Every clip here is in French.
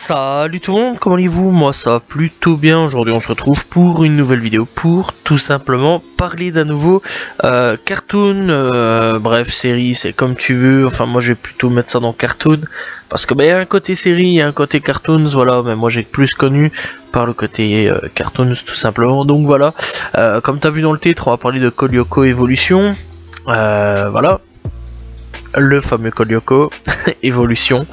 Salut tout le monde, comment allez-vous? Moi ça va plutôt bien. Aujourd'hui on se retrouve pour une nouvelle vidéo pour tout simplement parler d'un nouveau cartoon, bref série, c'est comme tu veux. Enfin moi je vais plutôt mettre ça dans cartoon parce que il y a un côté série, il y a un côté cartoons, voilà, mais moi j'ai plus connu par le côté cartoons tout simplement. Donc voilà, comme tu as vu dans le titre, on va parler de Code Lyoko Evolution, voilà. Le fameux Code Lyoko Evolution.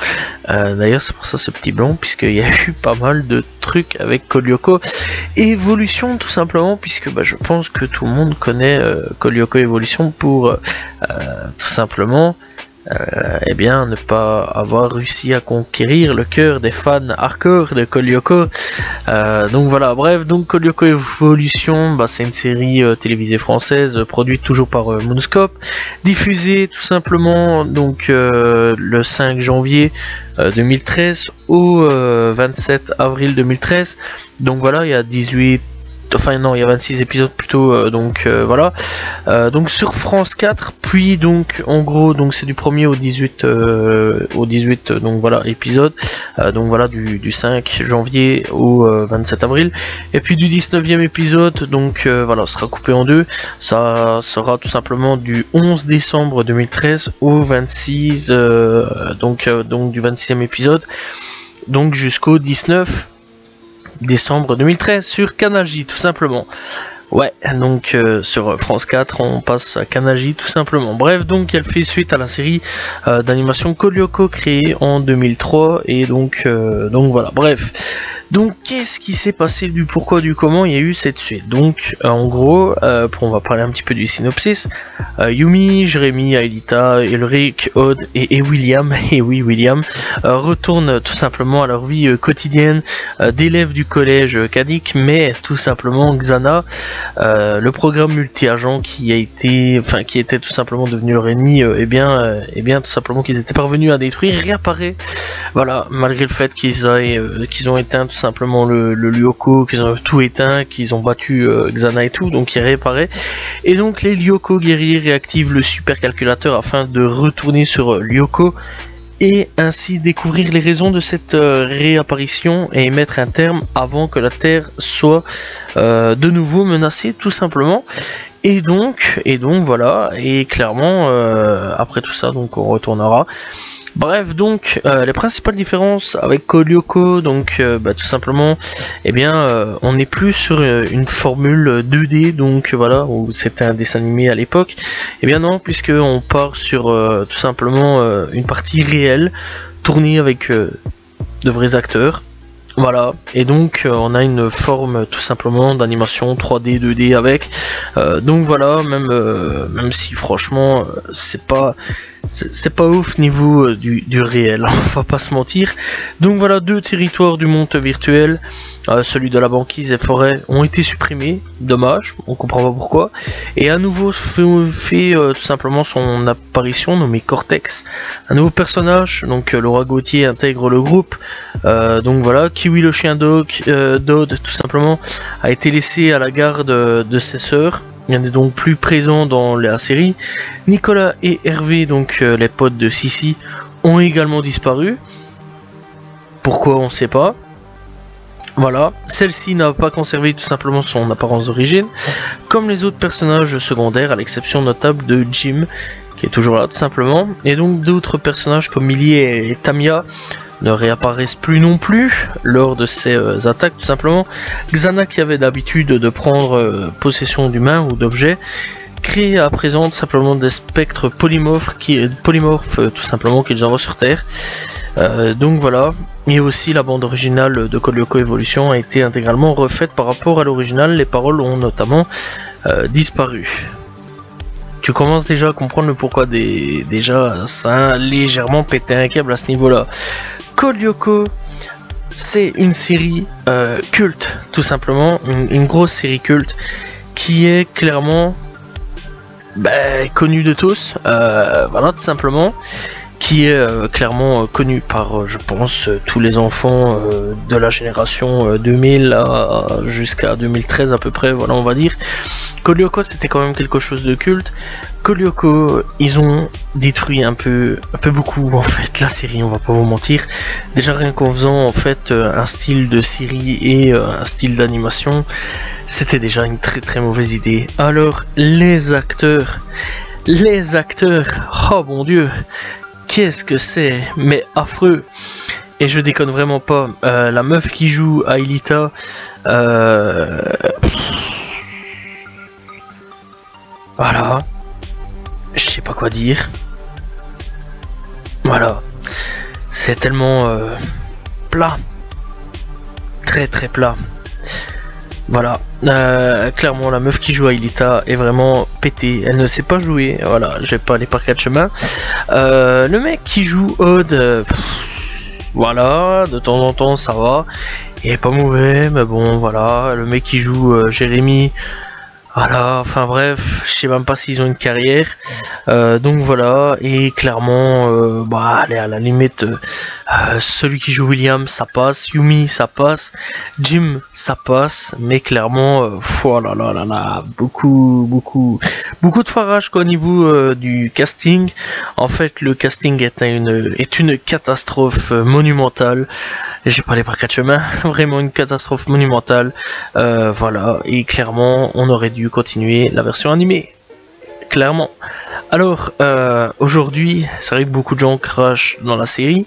D'ailleurs c'est pour ça ce petit blanc, puisqu'il y a eu pas mal de trucs avec Code Lyoko Evolution tout simplement, puisque je pense que tout le monde connaît Code Lyoko Evolution pour tout simplement eh bien ne pas avoir réussi à conquérir le cœur des fans hardcore de Code Lyoko. Donc voilà, bref, donc Code Lyoko Evolution, c'est une série télévisée française produite toujours par Moonscope, diffusée tout simplement donc le 5 janvier 2013 au 27 avril 2013. Donc voilà, il y a 26 épisodes plutôt, donc voilà, donc sur France 4, puis donc en gros donc c'est du 1er au 18 donc voilà épisode, donc voilà du 5 janvier au 27 avril, et puis du 19e épisode donc voilà sera coupé en deux, ça sera tout simplement du 11 décembre 2013 au 26 donc du 26e épisode, donc jusqu'au 19 décembre 2013 sur Kanagi tout simplement. Ouais, donc sur France 4 on passe à Kanagi tout simplement. Bref, donc elle fait suite à la série d'animation Code Lyoko créée en 2003, et donc voilà, bref. Donc qu'est-ce qui s'est passé, du pourquoi, du comment il y a eu cette suite. Donc en gros, on va parler un petit peu du synopsis. Yumi, Jérémy, Aelita, Ulrich, Odd et William, et oui William, retournent tout simplement à leur vie quotidienne d'élèves du collège Kadik, mais tout simplement Xana, le programme multi-agent qui était tout simplement devenu leur ennemi, et bien tout simplement qu'ils étaient parvenus à détruire, réapparaît. Voilà, malgré le fait qu'ils ont éteint tout simplement le Lyoko, qu'ils ont tout éteint, qu'ils ont battu Xana et tout, donc il réapparaît. Et donc les Lyoko guerriers réactivent le supercalculateur afin de retourner sur Lyoko et ainsi découvrir les raisons de cette réapparition et mettre un terme avant que la Terre soit de nouveau menacée tout simplement. Et donc voilà, et clairement après tout ça donc on retournera. Bref, donc les principales différences avec Code Lyoko, donc tout simplement, on n'est plus sur une formule 2D, donc voilà, où c'était un dessin animé à l'époque. Et bien non, puisque on part sur tout simplement une partie réelle, tournée avec de vrais acteurs. Voilà, et donc on a une forme tout simplement d'animation 3D, 2D avec, donc voilà, même si franchement c'est pas ouf niveau du réel, on va pas se mentir. Donc voilà, deux territoires du monde virtuel, celui de la banquise et forêt, ont été supprimés, dommage, on comprend pas pourquoi, et un nouveau fait tout simplement son apparition, nommé Cortex, un nouveau personnage. Donc Laura Gauthier intègre le groupe, donc voilà, Kiwi le chien Dodd tout simplement a été laissé à la garde de ses sœurs. Il n'est donc plus présent dans la série. Nicolas et Hervé, donc les potes de Sissi, ont également disparu. Pourquoi, on ne sait pas. Voilà, celle-ci n'a pas conservé tout simplement son apparence d'origine, comme les autres personnages secondaires, à l'exception notable de Jim, qui est toujours là tout simplement. Et donc d'autres personnages comme Millie et Tamia ne réapparaissent plus non plus lors de ces attaques tout simplement. Xana, qui avait l'habitude de prendre possession d'humains ou d'objets, crée à présent tout simplement des spectres polymorphes tout simplement qu'ils envoient sur Terre. Donc voilà, et aussi la bande originale de Code Lyoko Evolution a été intégralement refaite par rapport à l'original, les paroles ont notamment disparu. Tu commences déjà à comprendre le pourquoi déjà ça a légèrement pété un câble à ce niveau là. Code Lyoko, c'est une série culte tout simplement, une grosse série culte qui est clairement connue de tous, voilà tout simplement. qui est clairement connu par, je pense, tous les enfants de la génération 2000 jusqu'à 2013 à peu près, voilà, on va dire. Code Lyoko, c'était quand même quelque chose de culte. Code Lyoko, ils ont détruit un peu beaucoup en fait la série, on va pas vous mentir. Déjà rien qu'en faisant en fait un style de série et un style d'animation, c'était déjà une très mauvaise idée. Alors les acteurs, oh mon dieu, qu'est-ce que c'est, mais affreux. Et je déconne vraiment pas, la meuf qui joue Aelita, voilà, je sais pas quoi dire. Voilà, c'est tellement plat, très plat. Voilà, clairement la meuf qui joue Aelita est vraiment pétée, elle ne sait pas jouer, voilà, je vais pas aller par quatre chemins. Le mec qui joue Odd, voilà, de temps en temps ça va, il est pas mauvais, mais bon voilà, le mec qui joue Jérémy, voilà, enfin bref, je sais même pas s'ils ont une carrière, donc voilà, et clairement, bah allez, à la limite, celui qui joue William, ça passe, Yumi, ça passe, Jim, ça passe, mais clairement, oh là là là là, beaucoup de farage au niveau du casting. En fait, le casting est une catastrophe monumentale. J'ai pas les par quatre chemins, vraiment une catastrophe monumentale. Voilà, et clairement, on aurait dû continuer la version animée. Clairement. Alors, aujourd'hui, c'est vrai que beaucoup de gens crachent dans la série.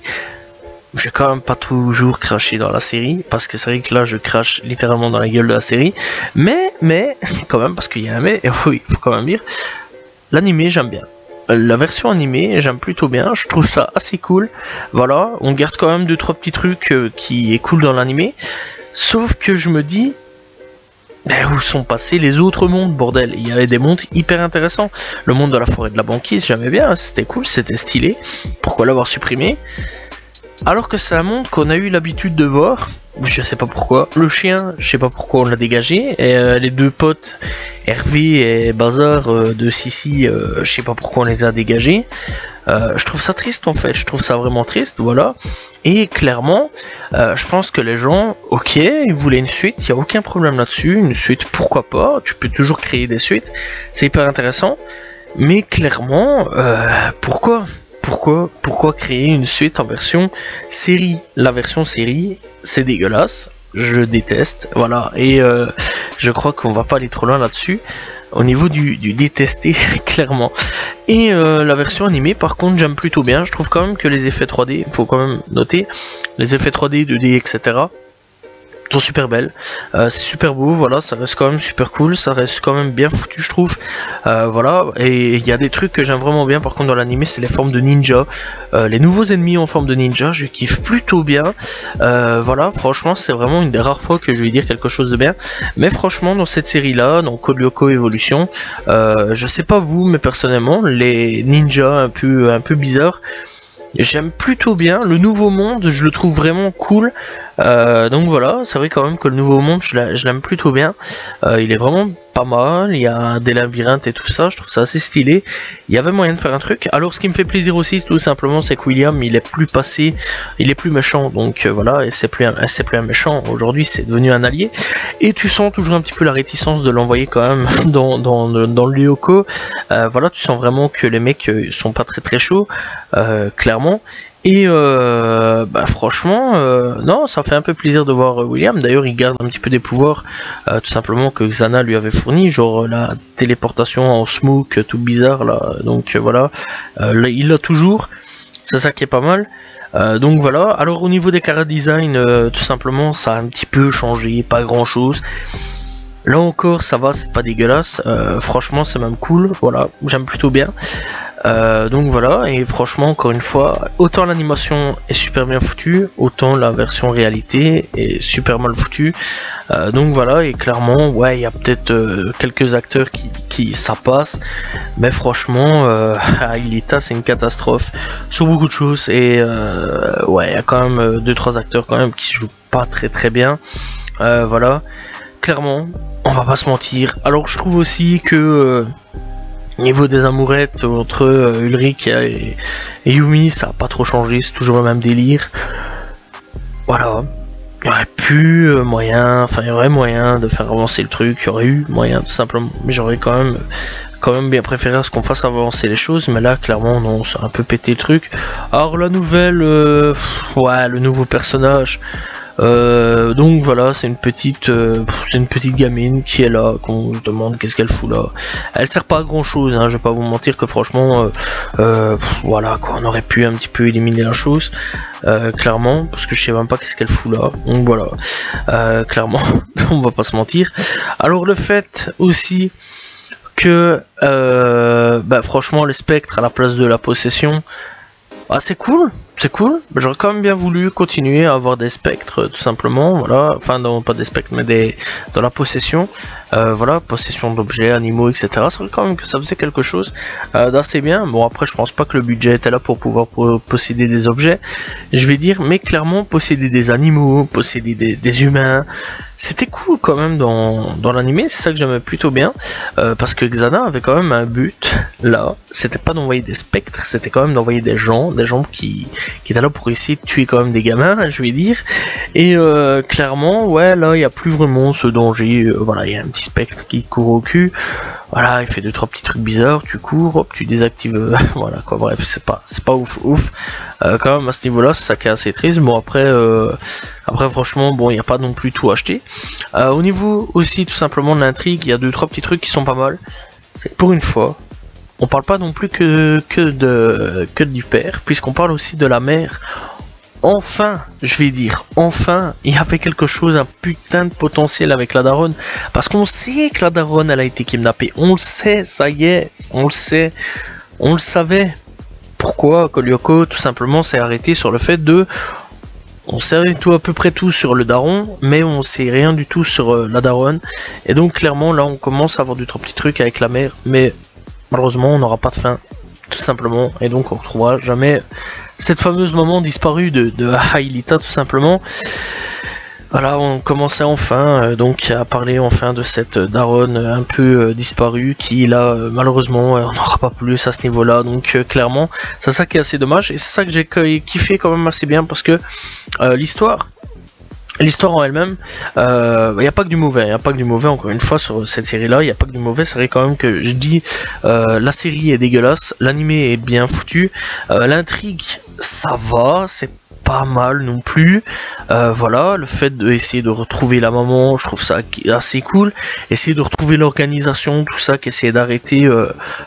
Je vais quand même pas toujours cracher dans la série, parce que c'est vrai que là, je crache littéralement dans la gueule de la série. Mais, quand même, parce qu'il y a un mais, et oui, il faut quand même dire, l'animé, j'aime bien. La version animée, j'aime plutôt bien, je trouve ça assez cool. Voilà, on garde quand même 2-3 petits trucs qui est cool dans l'animé. Sauf que je me dis, ben, où sont passés les autres mondes, bordel? Il y avait des mondes hyper intéressants. Le monde de la forêt de la banquise, j'aimais bien, c'était cool, c'était stylé. Pourquoi l'avoir supprimé? Alors que c'est un monde qu'on a eu l'habitude de voir, je sais pas pourquoi. Le chien, je sais pas pourquoi on l'a dégagé. Et les deux potes, Hervé et Bazar de Sissi, je sais pas pourquoi on les a dégagés. Je trouve ça triste en fait, je trouve ça vraiment triste, voilà. Et clairement, je pense que les gens, ok, ils voulaient une suite, il n'y a aucun problème là-dessus. Une suite, pourquoi pas, tu peux toujours créer des suites, c'est hyper intéressant. Mais clairement, pourquoi créer une suite en version série? La version série, c'est dégueulasse, je déteste, voilà, et je crois qu'on va pas aller trop loin là-dessus, au niveau du détester, clairement. Et la version animée, par contre, j'aime plutôt bien, je trouve quand même que les effets 3D, il faut quand même noter, les effets 3D, 2D, etc., sont super belles, c'est super beau, voilà, ça reste quand même super cool, ça reste quand même bien foutu, je trouve, voilà. Et il y a des trucs que j'aime vraiment bien par contre dans l'anime, c'est les formes de ninja, les nouveaux ennemis en forme de ninja, je kiffe plutôt bien, voilà, franchement c'est vraiment une des rares fois que je vais dire quelque chose de bien. Mais franchement dans cette série là, dans Code Lyoko Evolution, je sais pas vous, mais personnellement les ninjas un peu bizarres, j'aime plutôt bien. Le nouveau monde, je le trouve vraiment cool. Donc voilà, c'est vrai quand même que le nouveau monde, je l'aime plutôt bien. Il est vraiment pas mal. Il y a des labyrinthes et tout ça. Je trouve ça assez stylé. Il y avait moyen de faire un truc. Alors, ce qui me fait plaisir aussi, tout simplement, c'est que William, il est plus passé, il est plus méchant. Donc voilà, et c'est plus un méchant. Aujourd'hui, c'est devenu un allié. Et tu sens toujours un petit peu la réticence de l'envoyer quand même dans le Lyoko. Voilà, tu sens vraiment que les mecs sont pas très chauds, clairement. Et bah franchement, non, ça fait un peu plaisir de voir William. D'ailleurs, il garde un petit peu des pouvoirs, tout simplement que Xana lui avait fourni, genre la téléportation en smoke, tout bizarre là. Donc voilà, il l'a toujours. C'est ça qui est pas mal. Donc voilà. Alors au niveau des chara design, tout simplement, ça a un petit peu changé, pas grand chose. Là encore, ça va, c'est pas dégueulasse. Franchement, c'est même cool. Voilà, j'aime plutôt bien. Donc voilà, et franchement, encore une fois, autant l'animation est super bien foutue, autant la version réalité est super mal foutue. Donc voilà, et clairement, ouais, il y a peut-être quelques acteurs qui ça passe, mais franchement, Aelita, c'est une catastrophe sur beaucoup de choses. Et ouais, il y a quand même 2-3 acteurs quand même qui jouent pas très bien. Voilà, clairement, on va pas se mentir. Alors je trouve aussi que Niveau des amourettes entre Ulrich et Yumi, ça a pas trop changé, c'est toujours le même délire. Voilà. Il y aurait pu moyen, enfin il y aurait moyen de faire avancer le truc, il y aurait eu moyen tout simplement, mais j'aurais quand même bien préféré à ce qu'on fasse avancer les choses, mais là clairement non, ça a un peu pété le truc. Alors la nouvelle, ouais, le nouveau personnage, donc voilà, c'est une petite gamine qui est là, qu'on se demande qu'est-ce qu'elle fout là. Elle sert pas à grand chose, hein, je vais pas vous mentir que franchement, voilà quoi, on aurait pu un petit peu éliminer la chose, clairement, parce que je sais même pas qu'est-ce qu'elle fout là. Donc voilà, clairement, on va pas se mentir. Alors le fait aussi que, bah, franchement, les spectres à la place de la possession, ah, c'est cool. J'aurais quand même bien voulu continuer à avoir des spectres, tout simplement, voilà, enfin non, pas des spectres, mais dans la possession, voilà, possession d'objets, animaux, etc. C'est vrai quand même que ça faisait quelque chose d'assez bien. Bon, après, je pense pas que le budget était là pour pouvoir posséder des objets, je vais dire, mais clairement, posséder des animaux, posséder des humains, c'était cool quand même dans l'animé, c'est ça que j'aimais plutôt bien, parce que Xana avait quand même un but, là, c'était pas d'envoyer des spectres, c'était quand même d'envoyer des gens qui étaient là pour essayer de tuer quand même des gamins, je vais dire, et clairement, ouais, là, il n'y a plus vraiment ce danger, voilà, il y a un petit spectre qui court au cul, voilà, il fait 2-3 petits trucs bizarres, tu cours, hop, tu désactives, voilà, quoi, bref, c'est pas ouf, quand même, à ce niveau-là, c'est ça qui est assez triste, bon, après, franchement, bon, il n'y a pas non plus tout acheté. Au niveau aussi, tout simplement, de l'intrigue, il y a 2-3 petits trucs qui sont pas mal, c'est que pour une fois, on parle pas non plus que du père, puisqu'on parle aussi de la mère. Enfin, je vais dire, enfin, il y avait quelque chose, un putain de potentiel avec la daronne, parce qu'on sait que la daronne, elle a été kidnappée, on le sait, ça y est, on le sait, on le savait. Pourquoi Kolyoko, tout simplement, s'est arrêté sur le fait de... On sait tout à peu près tout sur le daron, mais on sait rien du tout sur la daronne, et donc clairement, là, on commence à avoir 2-3 petits trucs avec la mère, mais... Malheureusement, on n'aura pas de fin, tout simplement, et donc on retrouvera jamais cette fameuse maman disparue de Hailita, tout simplement. Voilà, on commençait enfin donc à parler enfin de cette daronne un peu disparue, qui là, malheureusement, on n'aura pas plus à ce niveau-là, donc clairement, c'est ça qui est assez dommage, et c'est ça que j'ai kiffé quand même assez bien, parce que l'histoire en elle-même, il n'y a pas que du mauvais, encore une fois sur cette série-là, il n'y a pas que du mauvais, c'est vrai quand même que je dis, la série est dégueulasse, l'animé est bien foutu, l'intrigue, ça va, c'est pas mal non plus, voilà, le fait d'essayer de retrouver la maman, je trouve ça assez cool, essayer de retrouver l'organisation, tout ça, qu'essayer d'arrêter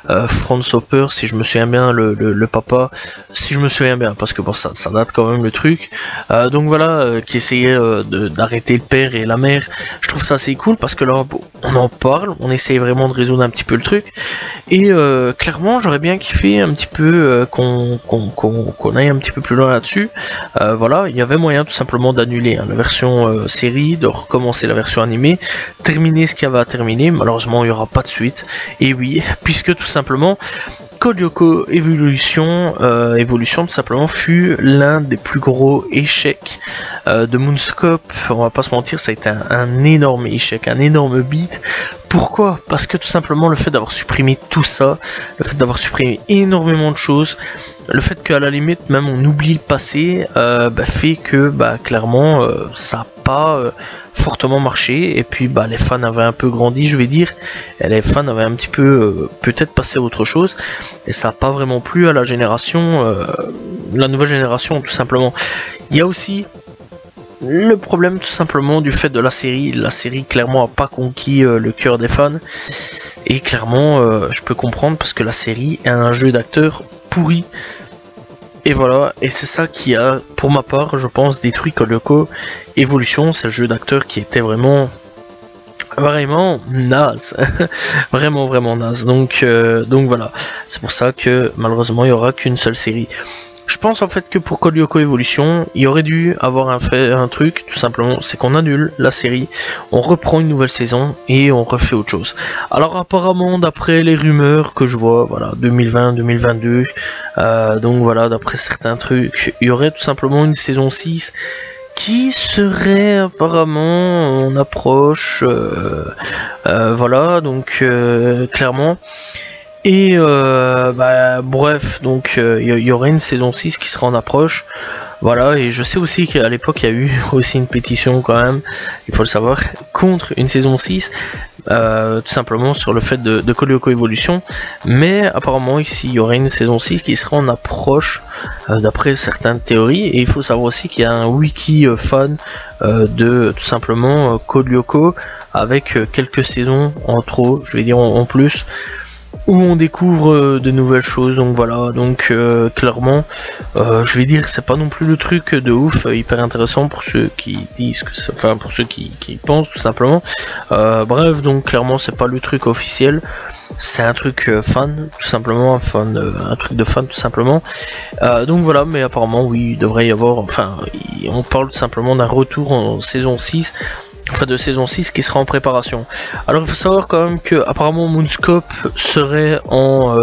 Franz Hopper, si je me souviens bien, le papa, si je me souviens bien, parce que bon, ça date quand même le truc, donc voilà, qui essayait d'arrêter le père et la mère, je trouve ça assez cool, parce que là, bon, on en parle, on essaye vraiment de résoudre un petit peu le truc, et clairement, j'aurais bien kiffé un petit peu qu'on aille un petit peu plus loin là-dessus. Voilà, il y avait moyen tout simplement d'annuler la version série, de recommencer la version animée, terminer ce qu'il y avait à terminer. Malheureusement, il n'y aura pas de suite. Et oui, puisque tout simplement, Kolyoko Evolution tout simplement fut l'un des plus gros échecs de Moonscope. On va pas se mentir, ça a été un énorme échec, un énorme beat. Pourquoi? Parce que tout simplement le fait d'avoir supprimé tout ça, le fait d'avoir supprimé énormément de choses, le fait qu'à la limite même on oublie le passé, fait que clairement ça n'a pas fortement marché, et puis les fans avaient un peu grandi, je vais dire, et les fans avaient un petit peu peut-être passé à autre chose, et ça n'a pas vraiment plu à la génération, la nouvelle génération tout simplement. Il y a aussi le problème tout simplement du fait de la série clairement a pas conquis le cœur des fans, et clairement je peux comprendre, parce que la série est un jeu d'acteurs pourri, et voilà, et c'est ça qui a, pour ma part, je pense, détruit Kolyoko Evolution. C'est le jeu d'acteurs qui était vraiment naze, vraiment naze, donc voilà, c'est pour ça que malheureusement il n'y aura qu'une seule série. Je pense en fait que pour Kolyoko Evolution, il aurait dû avoir un truc, tout simplement, c'est qu'on annule la série, on reprend une nouvelle saison et on refait autre chose. Alors apparemment, d'après les rumeurs que je vois, voilà, 2020-2022, donc voilà, d'après certains trucs, il y aurait tout simplement une saison 6 qui serait apparemment en approche, voilà, donc clairement. Et bref, donc il y aurait une saison 6 qui sera en approche. Voilà, et je sais aussi qu'à l'époque il y a eu aussi une pétition quand même, il faut le savoir, contre une saison 6, tout simplement sur le fait de Code Lyoko Evolution. Mais apparemment ici il y aurait une saison 6 qui sera en approche, d'après certaines théories. Et il faut savoir aussi qu'il y a un wiki fan de tout simplement Code Lyoko, avec quelques saisons en trop, je vais dire en plus, où on découvre de nouvelles choses. Donc voilà, donc clairement je vais dire que c'est pas non plus le truc de ouf hyper intéressant pour ceux qui disent que enfin pour ceux qui pensent tout simplement. Bref, donc clairement c'est pas le truc officiel, c'est un truc fan tout simplement, un truc de fan tout simplement. Donc voilà, mais apparemment oui, il devrait y avoir, enfin on parle tout simplement d'un retour en saison 6, enfin de saison 6 qui sera en préparation. Alors il faut savoir quand même que apparemment Moonscope serait en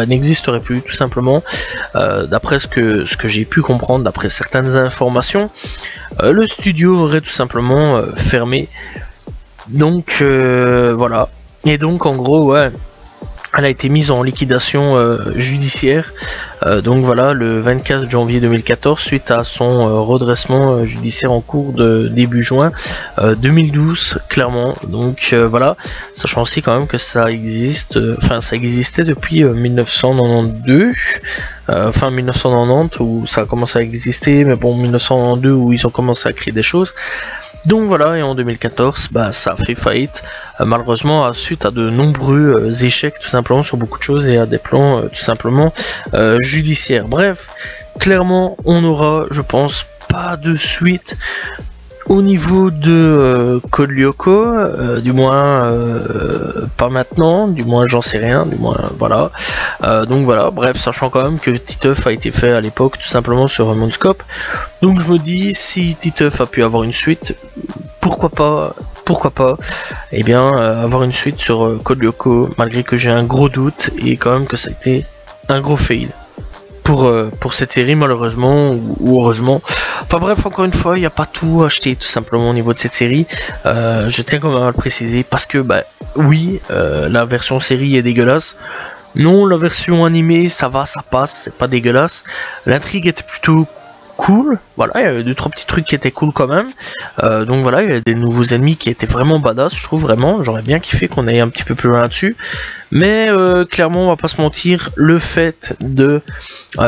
n'existerait plus tout simplement, d'après ce que j'ai pu comprendre, d'après certaines informations. Le studio aurait tout simplement fermé, donc voilà. Et donc en gros ouais, elle a été mise en liquidation judiciaire, donc voilà, le 24 janvier 2014, suite à son redressement judiciaire en cours de début juin 2012, clairement. Donc voilà, sachant aussi quand même que ça existe, enfin ça existait depuis 1992, fin 1990 où ça a commencé à exister, mais bon 1992 où ils ont commencé à créer des choses. Donc voilà, et en 2014, ça a fait faillite, malheureusement, suite à de nombreux échecs tout simplement sur beaucoup de choses et à des plans tout simplement judiciaires. Bref, clairement, on aura, je pense, pas de suite au niveau de Code Lyoko, du moins pas maintenant, du moins j'en sais rien, du moins voilà. Donc voilà, bref, sachant quand même que Titeuf a été fait à l'époque tout simplement sur Moonscope. Donc je me dis, si Titeuf a pu avoir une suite, pourquoi pas, et bien avoir une suite sur Code Lyoko, malgré que j'ai un gros doute et quand même que ça a été un gros fail pour cette série, malheureusement ou heureusement. Enfin bref, encore une fois, il n'y a pas tout acheté tout simplement au niveau de cette série. Je tiens quand même à le préciser parce que oui, la version série est dégueulasse. Non, la version animée, ça va, ça passe, c'est pas dégueulasse. L'intrigue était plutôt cool, voilà, il y avait 2-3 petits trucs qui étaient cool quand même. Donc voilà, il y a des nouveaux ennemis qui étaient vraiment badass, je trouve vraiment. J'aurais bien kiffé qu'on aille un petit peu plus loin là-dessus. Mais clairement, on va pas se mentir, le fait de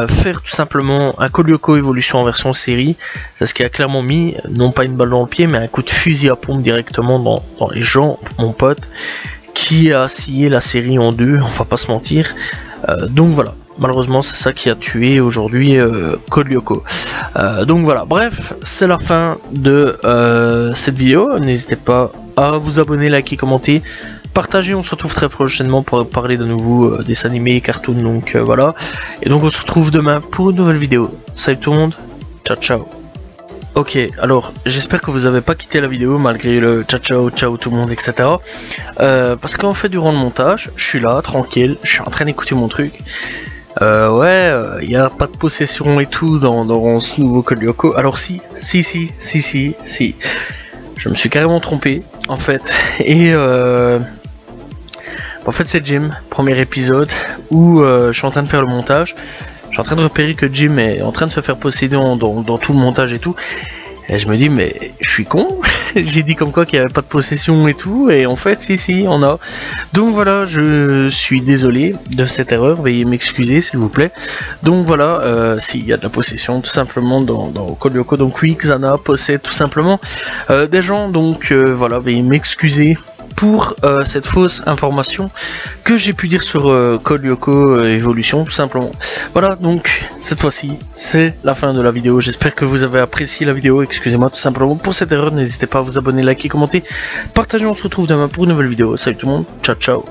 faire tout simplement un Code Lyoko Evolution en version série, c'est ce qui a clairement mis, non pas une balle dans le pied, mais un coup de fusil à pompe directement dans les jambes, mon pote, qui a scié la série en deux, on va pas se mentir. Donc voilà, malheureusement c'est ça qui a tué aujourd'hui Code Lyoko. Donc voilà, bref, c'est la fin de cette vidéo. N'hésitez pas à vous abonner, liker, commenter, partager. On se retrouve très prochainement pour parler de nouveau des animés et cartoons. Donc voilà, et donc on se retrouve demain pour une nouvelle vidéo. Salut tout le monde, ciao ciao. Ok, alors j'espère que vous n'avez pas quitté la vidéo malgré le ciao tout le monde, etc. Parce qu'en fait durant le montage, je suis là tranquille, je suis en train d'écouter mon truc. Ouais, il n'y a pas de possession et tout dans ce nouveau Code Lyoko. Alors si. Je me suis carrément trompé en fait. Et en fait c'est Jim, premier épisode où je suis en train de faire le montage. Je suis en train de repérer que Jim est en train de se faire posséder dans tout le montage et tout. Et je me dis, mais je suis con. J'ai dit comme quoi qu'il n'y avait pas de possession et tout. Et en fait, si, on a. Donc voilà, je suis désolé de cette erreur. Veuillez m'excuser, s'il vous plaît. Donc voilà, s'il y a de la possession tout simplement dans Code Lyoko. Donc oui, Xana possède tout simplement des gens. Donc voilà, veuillez m'excuser pour cette fausse information que j'ai pu dire sur Code Lyoko Evolution tout simplement. Voilà, donc cette fois-ci c'est la fin de la vidéo. J'espère que vous avez apprécié la vidéo. Excusez-moi tout simplement pour cette erreur. N'hésitez pas à vous abonner, liker, commenter, partager. On se retrouve demain pour une nouvelle vidéo. Salut tout le monde, ciao ciao.